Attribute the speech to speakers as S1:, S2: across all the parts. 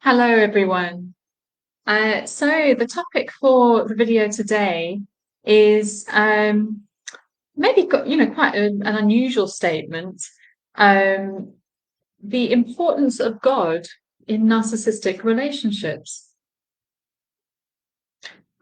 S1: Hello, everyone. So the topic for the video today is maybe quite an unusual statement. Um, the importance of God in narcissistic relationships.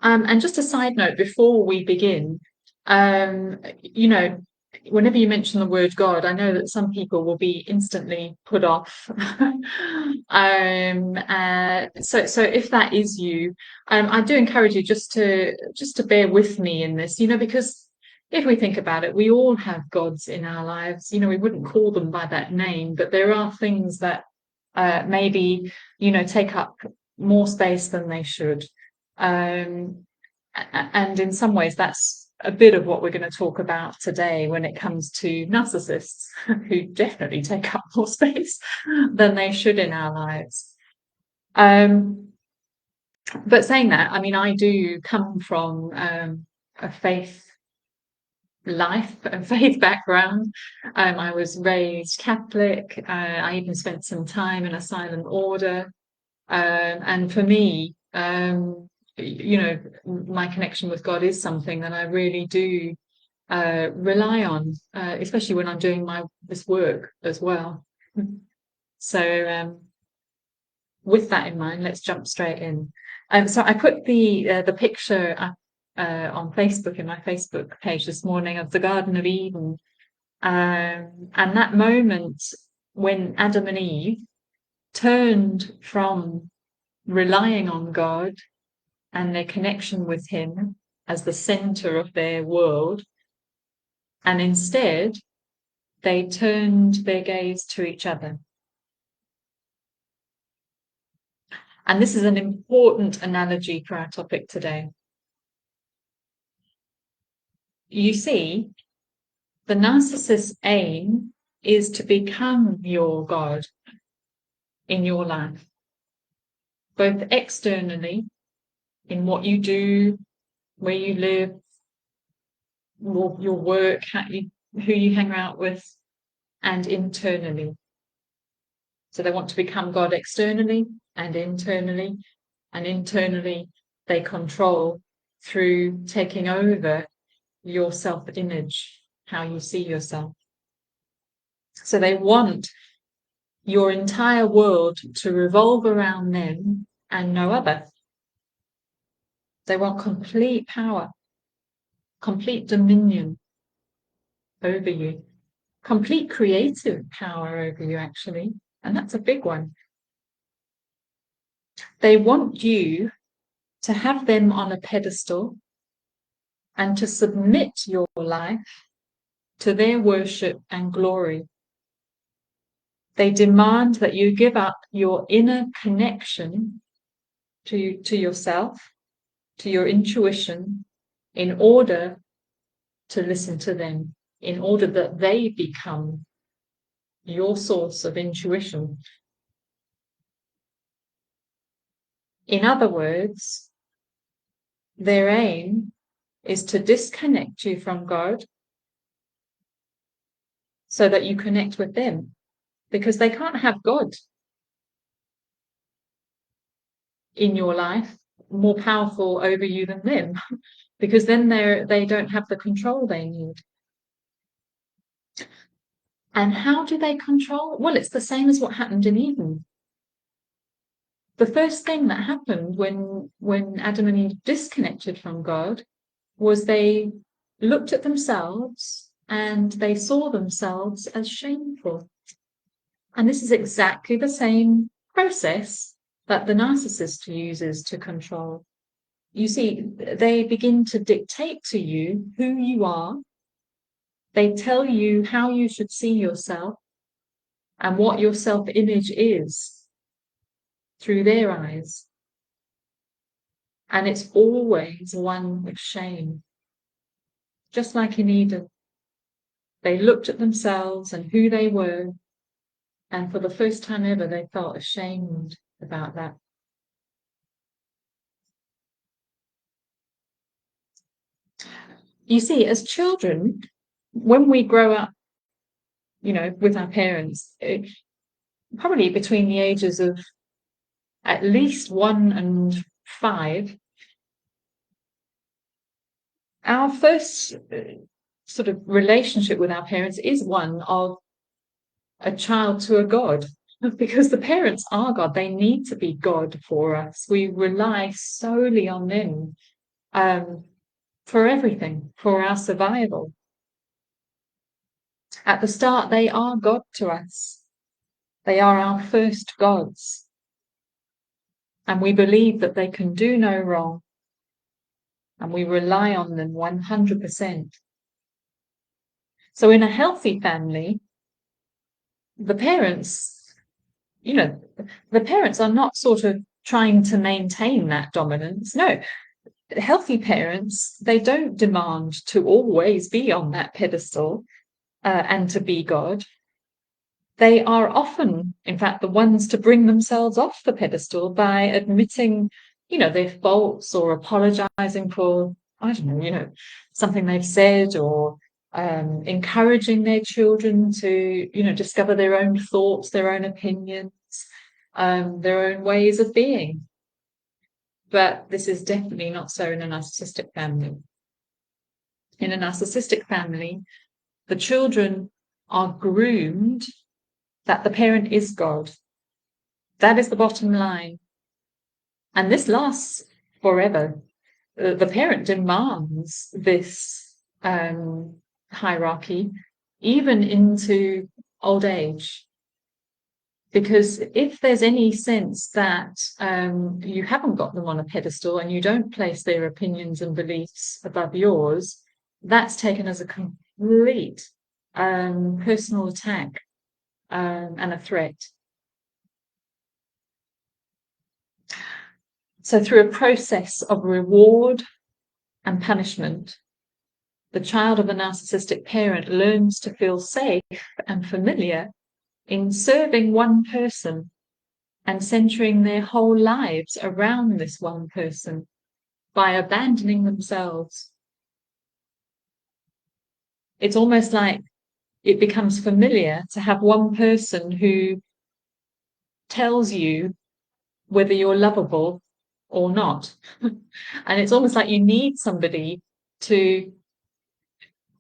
S1: And just a side note before we begin, um, you know, whenever you mention the word God, I know that some people will be instantly put off. So if that is you, I do encourage you just to bear with me in this, because if we think about it, we all have gods in our lives. We wouldn't call them by that name, but there are things that maybe take up more space than they should. Um, and in some ways, that's a bit of what we're going to talk about today when it comes to narcissists, who definitely take up more space than they should in our lives. But saying that, I mean, I do come from a faith life and faith background. I was raised Catholic. I even spent some time in a silent order. And for me, my connection with God is something that I really do rely on, especially when I'm doing this work as well. So, with that in mind, let's jump straight in. So I put the picture up on Facebook in my Facebook page this morning of the Garden of Eden, and that moment when Adam and Eve turned from relying on God and their connection with Him as the center of their world, and instead they turned their gaze to each other. And this is an important analogy for our topic today. You see, the narcissist's aim is to become your God in your life, both externally, in what you do, where you live, your work, who you hang out with, and internally. So they want to become God externally and internally, and internally they control through taking over your self-image, how you see yourself. So they want your entire world to revolve around them and no other. They want complete power, complete dominion over you, complete creative power over you, actually. And that's a big one. They want you to have them on a pedestal and to submit your life to their worship and glory. They demand that you give up your inner connection to yourself, to your intuition, in order to listen to them, in order that they become your source of intuition. In other words, their aim is to disconnect you from God so that you connect with them, because they can't have God in your life more powerful over you than them, because then they don't have the control they need. And how do they control? Well, it's the same as what happened in Eden. The first thing that happened when Adam and Eve disconnected from God was they looked at themselves and they saw themselves as shameful. And this is exactly the same process that the narcissist uses to control. You see, they begin to dictate to you who you are. They tell you how you should see yourself and what your self-image is through their eyes. And it's always one of shame. Just like in Eden, they looked at themselves and who they were, and for the first time ever, they felt ashamed about that. You see, as children, when we grow up, with our parents, probably between the ages of at least 1 and 5, our first sort of relationship with our parents is one of a child to a God, because the parents are God. They need to be God for us. We rely solely on them for everything, for our survival. At the start, they are God to us. They are our first gods. And we believe that they can do no wrong. And we rely on them 100%. So in a healthy family, the parents, the parents are not sort of trying to maintain that dominance. No, healthy parents, they don't demand to always be on that pedestal and to be God. They are often, in fact, the ones to bring themselves off the pedestal by admitting, their faults or apologizing for, I don't know, something they've said, or encouraging their children to, discover their own thoughts, their own opinions, their own ways of being. But this is definitely not so in a narcissistic family. In a narcissistic family, the children are groomed that the parent is God. That is the bottom line. And this lasts forever. The parent demands this hierarchy even into old age. Because if there's any sense that you haven't got them on a pedestal and you don't place their opinions and beliefs above yours, that's taken as a complete personal attack and a threat. So through a process of reward and punishment, the child of a narcissistic parent learns to feel safe and familiar in serving one person and centering their whole lives around this one person by abandoning themselves. It's almost like it becomes familiar to have one person who tells you whether you're lovable or not. And it's almost like you need somebody to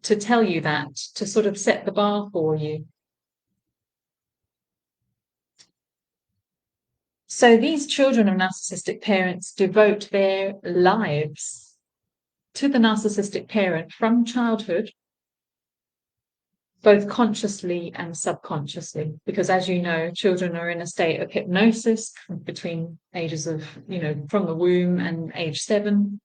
S1: tell you that, to sort of set the bar for you. So these children of narcissistic parents devote their lives to the narcissistic parent from childhood, both consciously and subconsciously, because as you know, children are in a state of hypnosis between ages of, from the womb and age 7.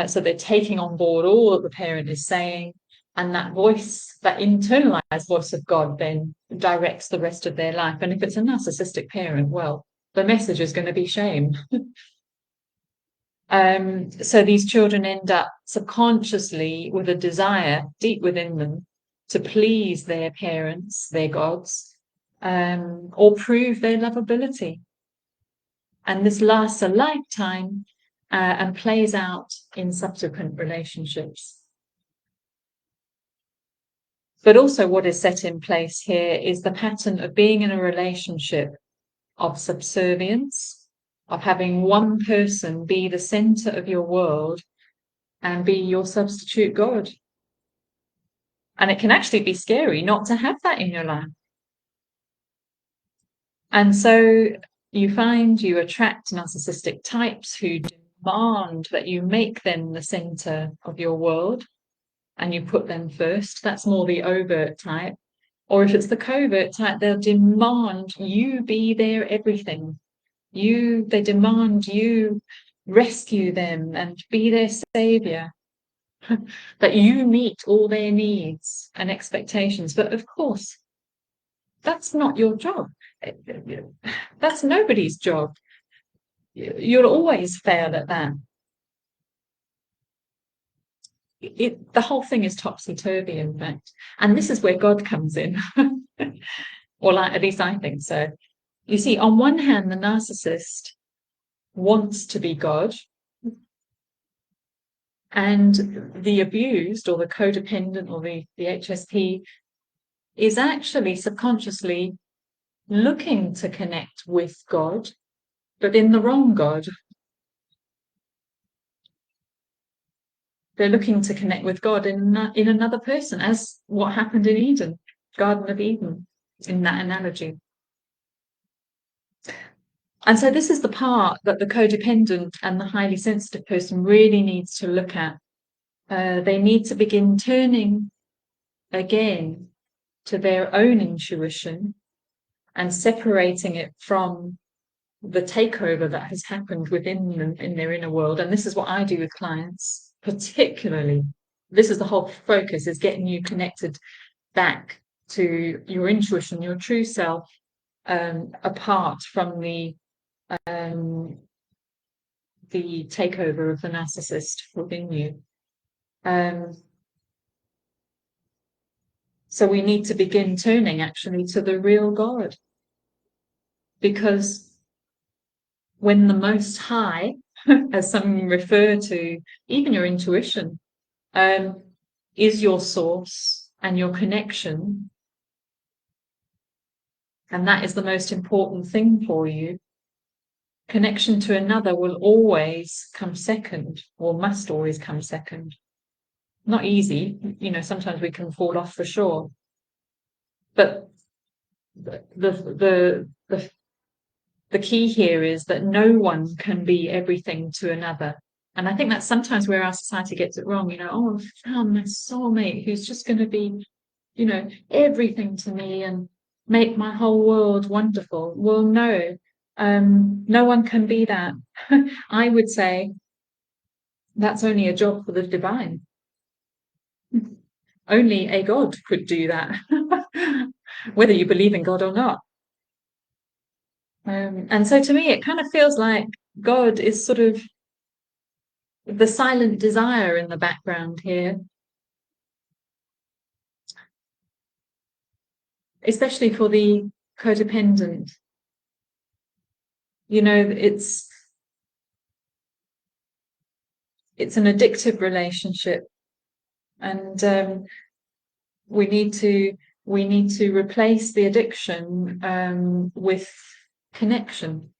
S1: So they're taking on board all that the parent is saying, and that voice, that internalized voice of God, then directs the rest of their life. And if it's a narcissistic parent, well, the message is going to be shame. So these children end up subconsciously with a desire deep within them to please their parents, their gods, or prove their lovability. And this lasts a lifetime and plays out in subsequent relationships. But also what is set in place here is the pattern of being in a relationship of subservience, of having one person be the center of your world and be your substitute God. And it can actually be scary not to have that in your life. And so you find you attract narcissistic types who demand that you make them the center of your world and you put them first. That's more the overt type. Or if it's the covert type, they'll demand you be their everything. They demand you rescue them and be their savior, that you meet all their needs and expectations. But of course, that's not your job. That's nobody's job. You'll always fail at that. The whole thing is topsy-turvy, in fact. And this is where God comes in. Or at least I think so. You see, on one hand, the narcissist wants to be God, and the abused or the codependent or the HSP is actually subconsciously looking to connect with God But in the wrong God, they're looking to connect with God in another person, as what happened in Eden, Garden of Eden, in that analogy. And so this is the part that the codependent and the highly sensitive person really needs to look at. They need to begin turning again to their own intuition and separating it from the takeover that has happened within them in their inner world. And this is what I do with clients, particularly. This is the whole focus, is getting you connected back to your intuition, your true self, apart from the takeover of the narcissist within you. So we need to begin turning actually to the real God, because when the Most High, as some refer to, even your intuition, is your source and your connection, and that is the most important thing for you, connection to another will always come second, or must always come second. Not easy, sometimes we can fall off for sure, but the key here is that no one can be everything to another. And I think that's sometimes where our society gets it wrong. Oh, I've found my soulmate who's just going to be, everything to me and make my whole world wonderful. Well, no, no one can be that. I would say that's only a job for the divine. Only a God could do that, whether you believe in God or not. And so to me, it kind of feels like God is sort of the silent desire in the background here, especially for the codependent. It's an addictive relationship, and we need to replace the addiction with connection.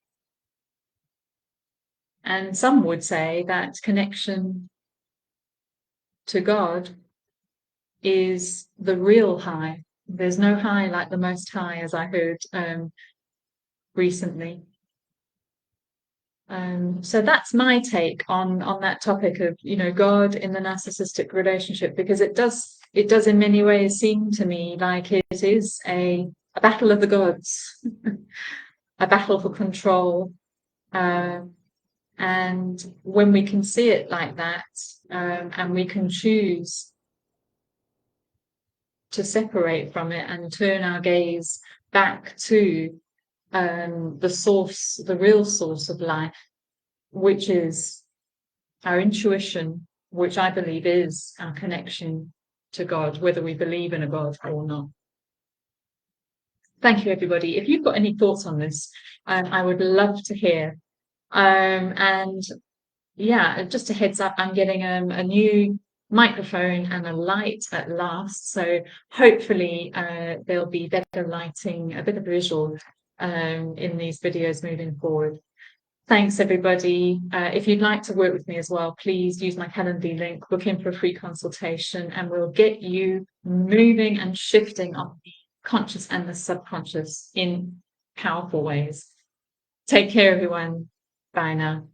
S1: And some would say that connection to God is the real high. There's no high like the Most High, as I heard recently. So that's my take on that topic of God in the narcissistic relationship, because it does in many ways seem to me like it is a battle of the gods, a battle for control. And when we can see it like that, and we can choose to separate from it and turn our gaze back to the source, the real source of life, which is our intuition, which I believe is our connection to God, whether we believe in a God or not. Thank you, everybody. If you've got any thoughts on this, I would love to hear. And yeah, just a heads up, I'm getting a new microphone and a light at last, so hopefully there'll be better lighting, a bit of visual in these videos moving forward. Thanks, everybody. If you'd like to work with me as well, please use my Calendly link, book in for a free consultation, and we'll get you moving and shifting on the conscious and the subconscious in powerful ways. Take care, everyone. Bye now.